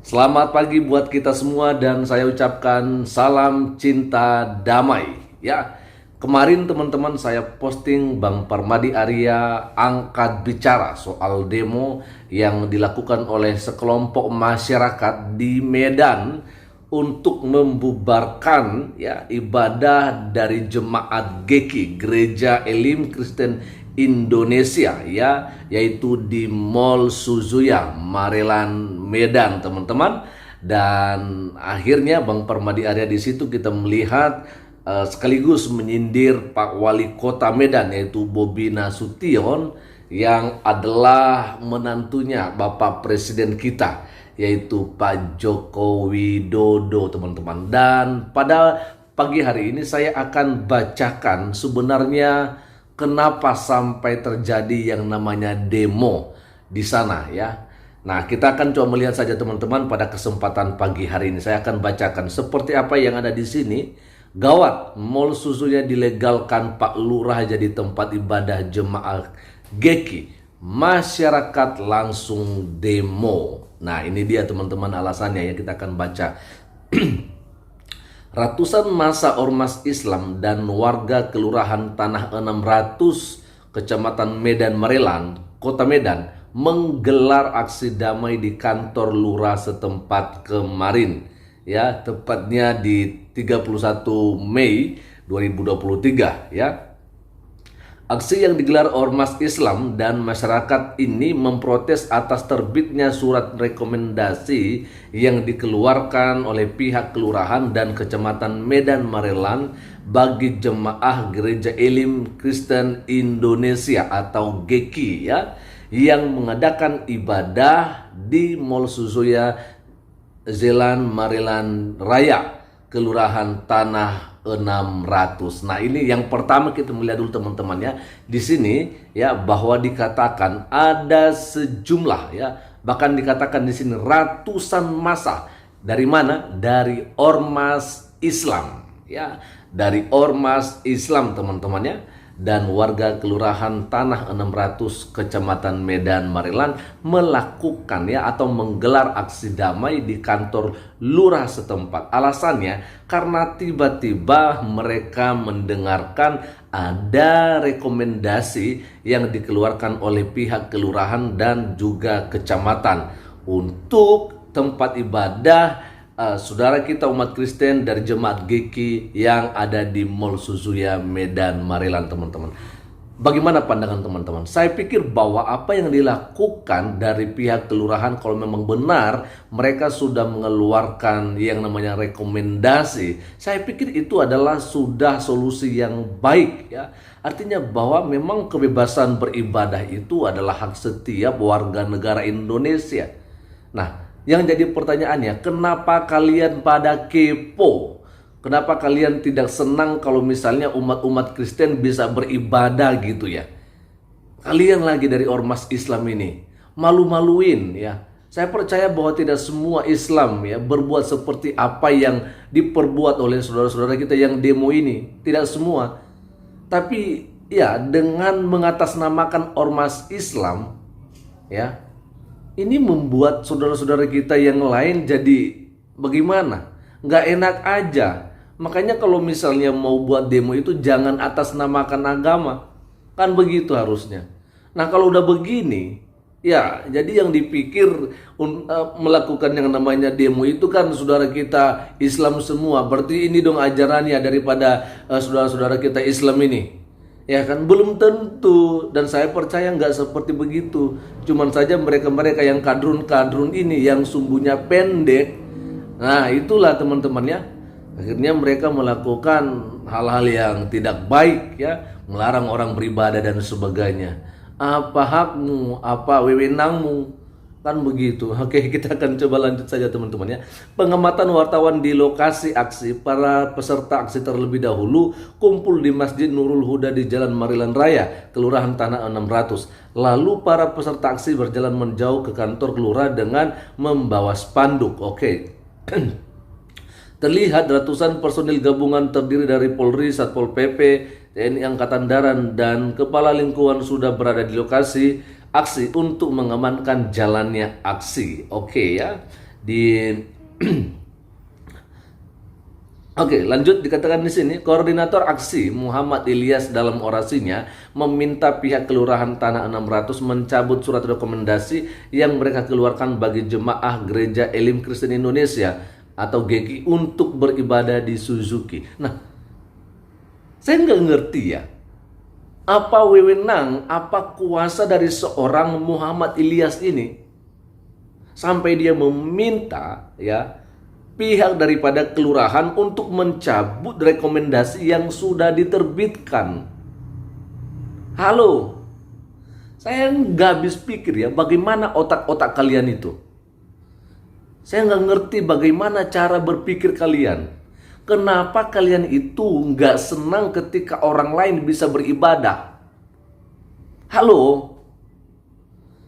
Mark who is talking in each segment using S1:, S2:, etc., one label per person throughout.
S1: Selamat pagi buat kita semua dan saya ucapkan salam cinta damai. Ya, kemarin teman-teman saya posting Bang Parmadi Arya angkat bicara soal demo yang dilakukan oleh sekelompok masyarakat di Medan untuk membubarkan ya ibadah dari jemaat GKI Gereja Elim Kristen Indonesia ya, yaitu di Mall Suzuya Marelan Medan teman-teman. Dan akhirnya Bang Parmadi Arya di situ kita melihat sekaligus menyindir Pak Wali Kota Medan yaitu Bobi Nasution yang adalah menantunya Bapak Presiden kita yaitu Pak Joko Widodo teman-teman. Dan pada pagi hari ini saya akan bacakan sebenarnya kenapa sampai terjadi yang namanya demo di sana ya. Nah, kita akan coba melihat saja teman-teman pada kesempatan pagi hari ini. Saya akan bacakan seperti apa yang ada di sini. Gawat, Mall Suzuya dilegalkan Pak Lurah jadi tempat ibadah jemaah GKI. Masyarakat langsung demo. Nah, ini dia teman-teman alasannya ya, kita akan baca. Ratusan massa ormas Islam dan warga Kelurahan Tanah 600, Kecamatan Medan Marelan, Kota Medan, menggelar aksi damai di kantor lurah setempat kemarin. Ya, tepatnya di 31 Mei 2023 ya. Aksi yang digelar ormas Islam dan masyarakat ini memprotes atas terbitnya surat rekomendasi yang dikeluarkan oleh pihak kelurahan dan kecamatan Medan Marelan bagi jemaah Gereja Elim Kristen Indonesia atau GKI ya, yang mengadakan ibadah di Mall Suzuya Zelan Marelan Raya, Kelurahan Tanah 600. Nah, ini yang pertama kita melihat dulu teman-teman ya. Di sini ya bahwa dikatakan ada sejumlah ya, bahkan dikatakan di sini ratusan massa. Dari mana? Dari ormas Islam ya. Dari ormas Islam teman-teman ya. Dan warga Kelurahan Tanah 600 Kecamatan Medan Marelan melakukan ya atau menggelar aksi damai di kantor lurah setempat. Alasannya karena tiba-tiba mereka mendengarkan ada rekomendasi yang dikeluarkan oleh pihak kelurahan dan juga kecamatan untuk tempat ibadah saudara kita umat Kristen dari jemaat GKI yang ada di Mall Suzuya Medan Marelan teman-teman. Bagaimana pandangan teman-teman? Saya pikir bahwa apa yang dilakukan dari pihak kelurahan, kalau memang benar mereka sudah mengeluarkan yang namanya rekomendasi, saya pikir itu adalah sudah solusi yang baik ya. Artinya bahwa memang kebebasan beribadah itu adalah hak setiap warga negara Indonesia. Nah, yang jadi pertanyaannya, kenapa kalian pada kepo? Kenapa kalian tidak senang kalau misalnya umat-umat Kristen bisa beribadah gitu ya? Kalian lagi dari ormas Islam ini malu-maluin ya. Saya percaya bahwa tidak semua Islam ya berbuat seperti apa yang diperbuat oleh saudara-saudara kita yang demo ini. Tidak semua. Tapi ya dengan mengatasnamakan ormas Islam ya, ini membuat saudara-saudara kita yang lain jadi bagaimana? Nggak enak aja. Makanya kalau misalnya mau buat demo itu jangan atas namakan agama. Kan begitu harusnya. Nah kalau udah begini, ya jadi yang dipikir melakukan yang namanya demo itu kan saudara kita Islam semua. Berarti ini dong ajarannya daripada saudara-saudara kita Islam ini. Ya kan belum tentu, dan saya percaya nggak seperti begitu. Cuman saja mereka-mereka yang kadrun-kadrun ini yang sumbunya pendek. Nah itulah teman-teman ya. Akhirnya mereka melakukan hal-hal yang tidak baik ya, melarang orang beribadah dan sebagainya. Apa hakmu, apa wewenangmu, kan begitu. Oke, kita akan coba lanjut saja teman-teman ya. Pengamatan wartawan di lokasi aksi, para peserta aksi terlebih dahulu kumpul di Masjid Nurul Huda di Jalan Marelan Raya, Kelurahan Tanah 600. Lalu para peserta aksi berjalan menjauh ke kantor kelurahan dengan membawa spanduk. Oke. Terlihat ratusan personil gabungan terdiri dari Polri, Satpol PP, TNI Angkatan Darat, dan Kepala Lingkungan sudah berada di lokasi aksi untuk mengamankan jalannya aksi. Oke ya. di Oke, lanjut dikatakan di sini, koordinator aksi Muhammad Ilyas dalam orasinya meminta pihak Kelurahan Tanah 600 mencabut surat rekomendasi yang mereka keluarkan bagi jemaah Gereja Elim Kristen Indonesia atau GKI untuk beribadah di Suzuki. Nah, saya nggak ngerti ya, apa wewenang, apa kuasa dari seorang Muhammad Ilyas ini sampai dia meminta ya pihak daripada kelurahan untuk mencabut rekomendasi yang sudah diterbitkan. Halo, saya nggak habis pikir ya bagaimana otak-otak kalian itu. Saya nggak ngerti bagaimana cara berpikir kalian. Kenapa kalian itu nggak senang ketika orang lain bisa beribadah? Halo,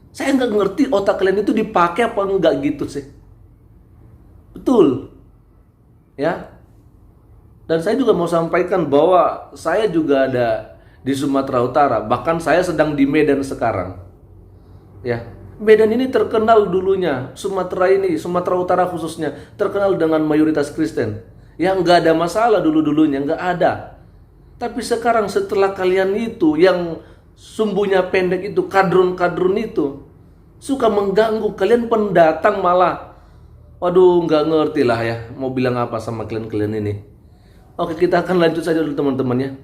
S1: saya nggak ngerti otak kalian itu dipakai apa enggak gitu sih. Betul, ya. Dan saya juga mau sampaikan bahwa saya juga ada di Sumatera Utara. Bahkan saya sedang di Medan sekarang. Ya, Medan ini terkenal dulunya. Sumatera Utara khususnya terkenal dengan mayoritas Kristen. Yang nggak ada masalah dulunya, nggak ada. Tapi sekarang setelah kalian itu yang sumbunya pendek itu, kadrun-kadrun itu suka mengganggu kalian pendatang malah. Waduh, nggak ngerti lah ya mau bilang apa sama kalian ini. Oke, kita akan lanjut saja dulu teman-teman ya.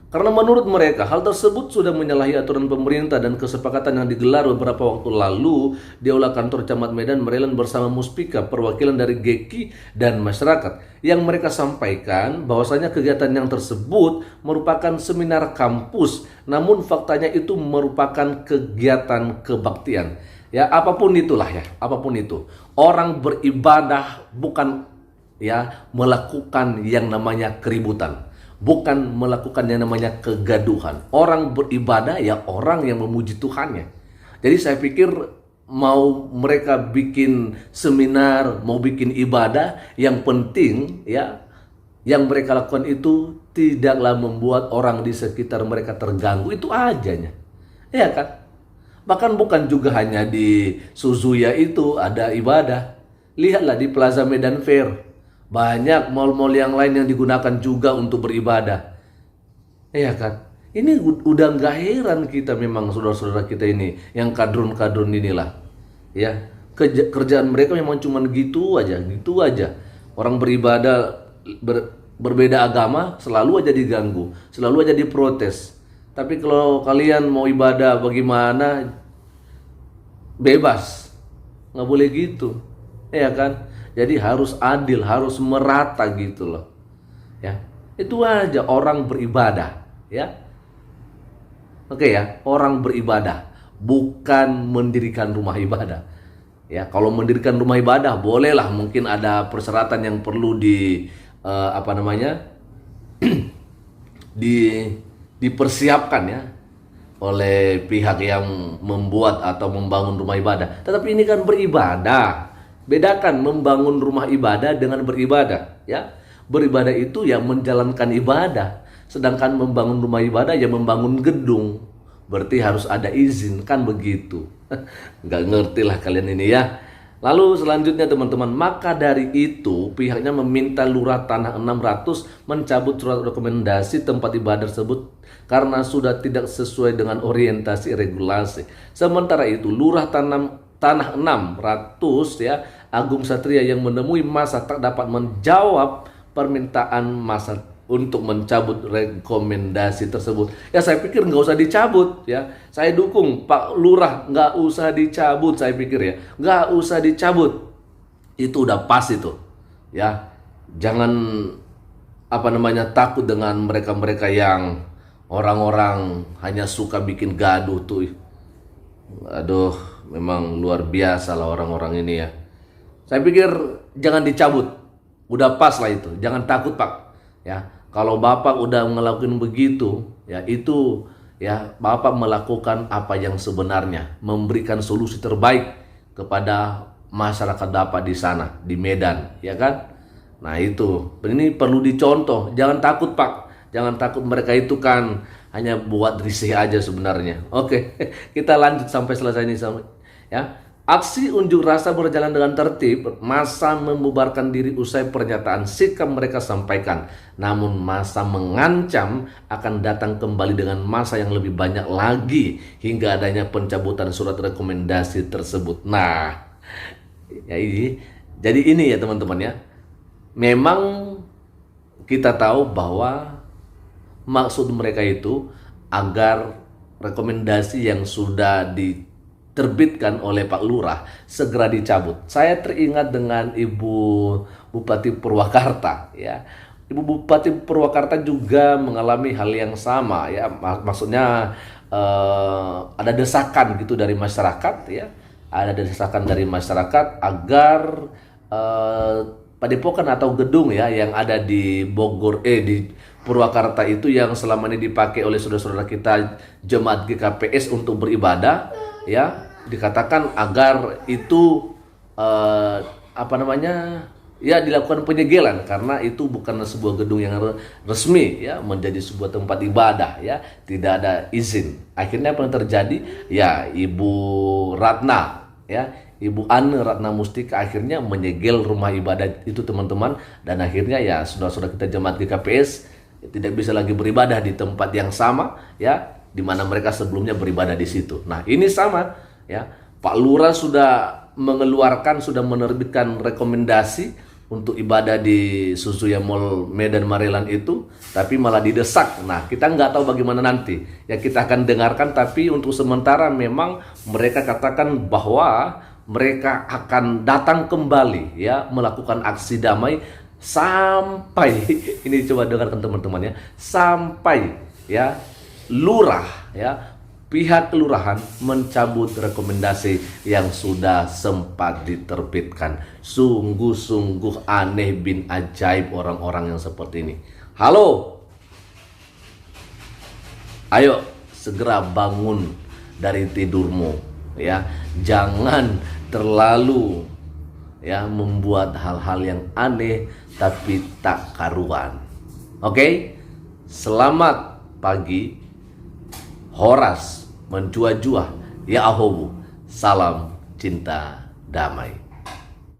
S1: Karena menurut mereka hal tersebut sudah menyalahi aturan pemerintah dan kesepakatan yang digelar beberapa waktu lalu di Aula Kantor Camat Medan Maryland bersama Muspika, perwakilan dari GKI dan masyarakat, yang mereka sampaikan bahwasanya kegiatan yang tersebut merupakan seminar kampus, namun faktanya itu merupakan kegiatan kebaktian. Ya, apapun itulah ya, apapun itu. Orang beribadah bukan ya melakukan yang namanya keributan, bukan melakukan yang namanya kegaduhan. Orang beribadah ya orang yang memuji Tuhannya. Jadi saya pikir mau mereka bikin seminar, mau bikin ibadah, yang penting ya yang mereka lakukan itu tidaklah membuat orang di sekitar mereka terganggu, itu ajanya. Ya kan? Bahkan bukan juga hanya di Suzuya itu ada ibadah. Lihatlah di Plaza Medan Fair. Banyak mal-mal yang lain yang digunakan juga untuk beribadah. Iya kan? Ini udah nggak heran kita memang saudara-saudara kita ini. Yang kadrun-kadrun inilah. Ya, kerjaan mereka memang cuma gitu aja. Gitu aja. Orang beribadah berbeda agama selalu aja diganggu. Selalu aja diprotes. Tapi kalau kalian mau ibadah bagaimana, bebas, nggak boleh gitu, ya kan? Jadi harus adil, harus merata gitu loh, ya. Itu aja orang beribadah, ya. Oke ya, orang beribadah, bukan mendirikan rumah ibadah. Ya, kalau mendirikan rumah ibadah bolehlah, mungkin ada persyaratan yang perlu dipersiapkan ya oleh pihak yang membuat atau membangun rumah ibadah. Tetapi ini kan beribadah. Bedakan membangun rumah ibadah dengan beribadah, ya. Beribadah itu ya menjalankan ibadah, sedangkan membangun rumah ibadah ya membangun gedung. Berarti harus ada izin, kan begitu. Nggak ngerti lah kalian ini ya. Lalu selanjutnya teman-teman, maka dari itu pihaknya meminta Lurah Tanah 600 mencabut surat rekomendasi tempat ibadah tersebut karena sudah tidak sesuai dengan orientasi regulasi. Sementara itu Lurah Tanah 600 ya Agung Satria yang menemui masa tak dapat menjawab permintaan masa untuk mencabut rekomendasi tersebut. Ya saya pikir nggak usah dicabut ya. Saya dukung Pak Lurah, nggak usah dicabut, saya pikir ya. Nggak usah dicabut. Itu udah pas itu. Ya. Jangan takut dengan mereka-mereka yang orang-orang hanya suka bikin gaduh tuh. Aduh, memang luar biasa lah orang-orang ini ya. Saya pikir jangan dicabut. Udah pas lah itu. Jangan takut, Pak. Ya. Kalau Bapak udah ngelakuin begitu, ya itu ya Bapak melakukan apa yang sebenarnya, memberikan solusi terbaik kepada masyarakat Bapak di sana, di Medan, ya kan? Nah itu, ini perlu dicontoh. Jangan takut Pak, jangan takut, mereka itu kan hanya buat risih aja sebenarnya. Oke, kita lanjut sampai selesai ini ya. Aksi unjuk rasa berjalan dengan tertib, massa membubarkan diri usai pernyataan sikap mereka sampaikan. Namun massa mengancam akan datang kembali dengan massa yang lebih banyak lagi hingga adanya pencabutan surat rekomendasi tersebut. Nah, jadi ini ya teman-teman ya. Memang kita tahu bahwa maksud mereka itu agar rekomendasi yang sudah diterbitkan oleh Pak Lurah segera dicabut. Saya teringat dengan Ibu Bupati Purwakarta ya. Ibu Bupati Purwakarta juga mengalami hal yang sama ya. Maksudnya ada desakan gitu dari masyarakat ya. Ada desakan dari masyarakat agar padepokan atau gedung ya yang ada di Bogor di Purwakarta itu yang selama ini dipakai oleh saudara-saudara kita jemaat GKPS untuk beribadah ya, dikatakan agar itu ya dilakukan penyegelan karena itu bukan sebuah gedung yang resmi ya, menjadi sebuah tempat ibadah ya, tidak ada izin. Akhirnya apa yang terjadi ya, Ibu Ratna ya, Ibu Ane Ratna Mustika akhirnya menyegel rumah ibadah itu teman-teman, dan akhirnya ya saudara-saudara kita jemaat GKPS tidak bisa lagi beribadah di tempat yang sama ya, di mana mereka sebelumnya beribadah di situ. Nah ini sama ya, Pak Lurah sudah sudah menerbitkan rekomendasi untuk ibadah di Susuya Mall Medan Marelan itu, tapi malah didesak. Nah kita nggak tahu bagaimana nanti ya, kita akan dengarkan, tapi untuk sementara memang mereka katakan bahwa mereka akan datang kembali ya, melakukan aksi damai sampai ini coba dengarkan teman-teman ya, sampai ya lurah ya, pihak kelurahan mencabut rekomendasi yang sudah sempat diterbitkan. Sungguh-sungguh aneh bin ajaib orang-orang yang seperti ini. Halo, ayo segera bangun dari tidurmu ya, jangan terlalu ya membuat hal-hal yang aneh tapi tak karuan. Oke? Selamat pagi. Horas menjua-jua ya ahobu. Salam cinta damai.